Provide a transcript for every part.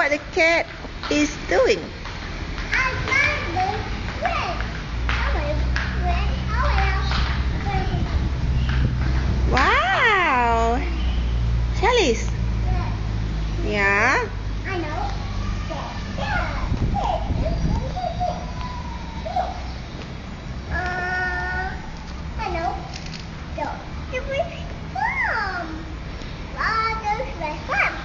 what the cat is doing. Wow, Sharleez. Yeah. I know. I know. If we come, there's my farm.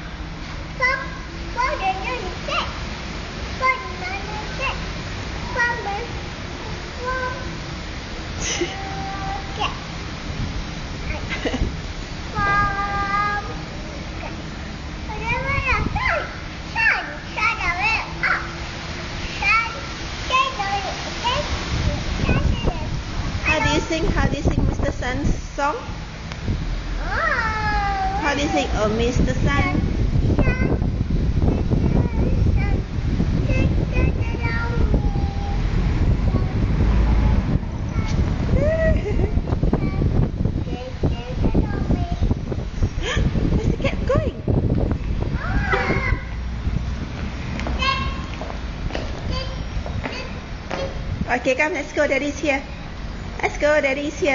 For the unisex. For the non-unisex. Farmers. Cat. Farm. How do you sing Mr. Sun's song? How do you sing Mr. Sun? Where's the cat going? Okay, come, let's go. Daddy's here. Let's go. Daddy's here.